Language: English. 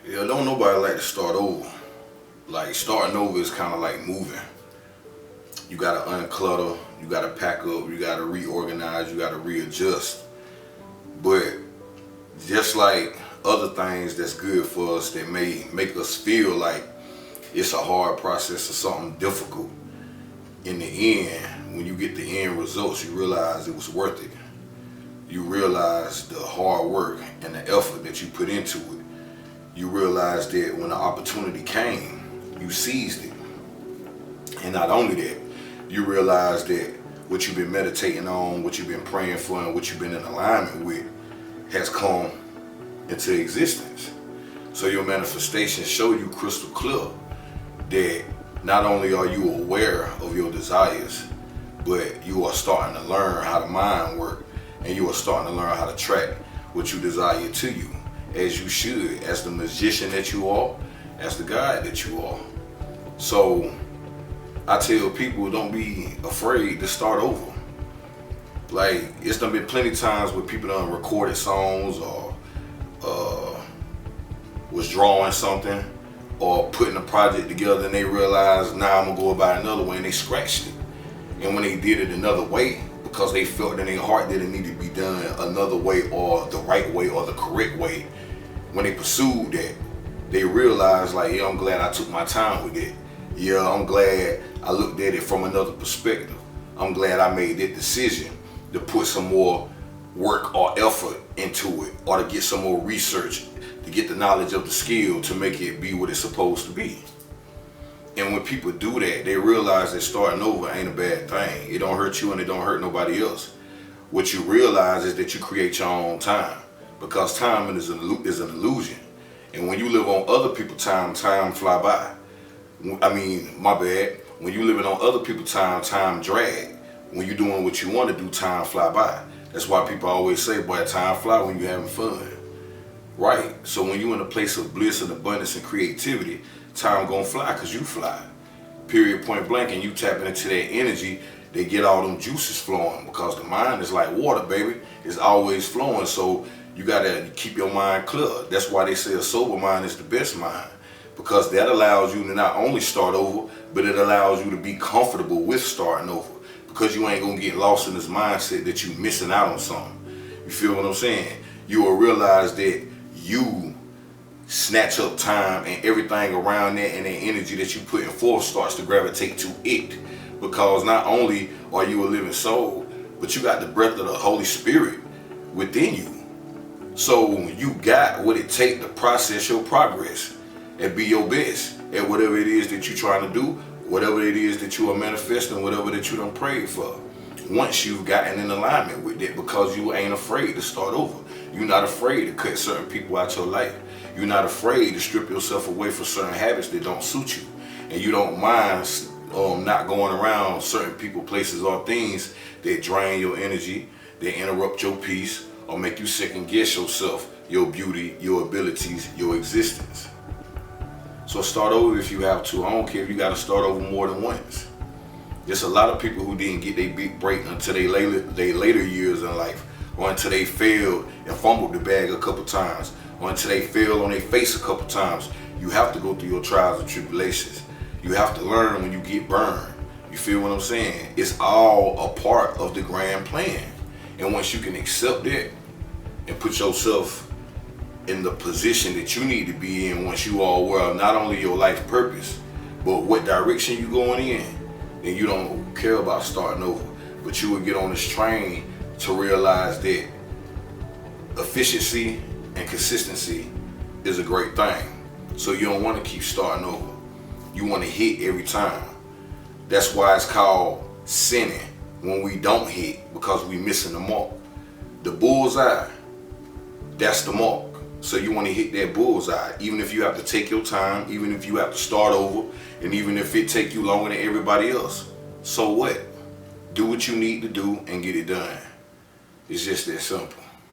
Yeah, don't nobody like to start over. Like starting over is kind of like moving. You gotta unclutter, you gotta pack up, you gotta reorganize, you gotta readjust. But just like other things that's good for us that may make us feel like it's a hard process or something difficult, in the end, when you get the end results, you realize it was worth it. You realize the hard work and the effort that you put into it. You realize that when the opportunity came, you seized it. And not only that, you realize that what you've been meditating on, what you've been praying for, and what you've been in alignment with has come into existence. So your manifestations show you crystal clear that not only are you aware of your desires, but you are starting to learn how the mind works, and you are starting to learn how to track what you desire to you, as you should, as the magician that you are, as the guide that you are. So I tell people, don't be afraid to start over. Like, it's done been plenty of times where people done recorded songs or was drawing something or putting a project together, and they realized, now I'm gonna go about another way, and they scratched it. And when they did it another way, because they felt in their heart that it needed to be done another way, or the right way, or the correct way, when they pursued that, they realized, like, yeah, I'm glad I took my time with it. Yeah, I'm glad I looked at it from another perspective. I'm glad I made that decision to put some more work or effort into it, or to get some more research, to get the knowledge of the skill to make it be what it's supposed to be. And when people do that, they realize that starting over ain't a bad thing. It don't hurt you and it don't hurt nobody else. What you realize is that you create your own time, because time is an illusion. And when you live on other people's time, time fly by. I mean, my bad. When you living on other people's time, time drag. When you're doing what you want to do, time fly by. That's why people always say, boy, time fly when you're having fun. Right? So when you're in a place of bliss and abundance and creativity, time gonna fly because you fly. Period, point blank. And you tapping into that energy, they get all them juices flowing, because the mind is like water, baby. It's always flowing. So you gotta keep your mind clear. That's why they say a sober mind is the best mind, because that allows you to not only start over, but it allows you to be comfortable with starting over, because you ain't gonna get lost in this mindset that you missing out on something. You feel what I'm saying? You will realize that you snatch up time, and everything around that and that energy that you putting forth starts to gravitate to it, because not only are you a living soul, but you got the breath of the Holy Spirit within you. So you got what it takes to process your progress and be your best at whatever it is that you're trying to do, whatever it is that you are manifesting, whatever that you done prayed for. Once you've gotten in alignment with it, because you ain't afraid to start over. You're not afraid to cut certain people out your life. You're not afraid to strip yourself away from certain habits that don't suit you. And you don't mind not going around certain people, places, or things that drain your energy, that interrupt your peace, or make you second guess yourself, your beauty, your abilities, your existence. So start over if you have to. I don't care if you got to start over more than once. There's a lot of people who didn't get their big break until they later years in life, or until they failed and fumbled the bag a couple times, or until they fell on their face a couple times. You have to go through your trials and tribulations. You have to learn when you get burned. You feel what I'm saying? It's all a part of the grand plan. And once you can accept that and put yourself in the position that you need to be in, once you are aware of not only your life purpose, but what direction you going in, then you don't care about starting over. But you will get on this train to realize that efficiency and consistency is a great thing. So you don't want to keep starting over. You want to hit every time. That's why it's called sinning when we don't hit, because we missing the mark. The bullseye, that's the mark. So you want to hit that bullseye, even if you have to take your time, even if you have to start over, and even if it take you longer than everybody else. So what? Do what you need to do and get it done. It's just that simple.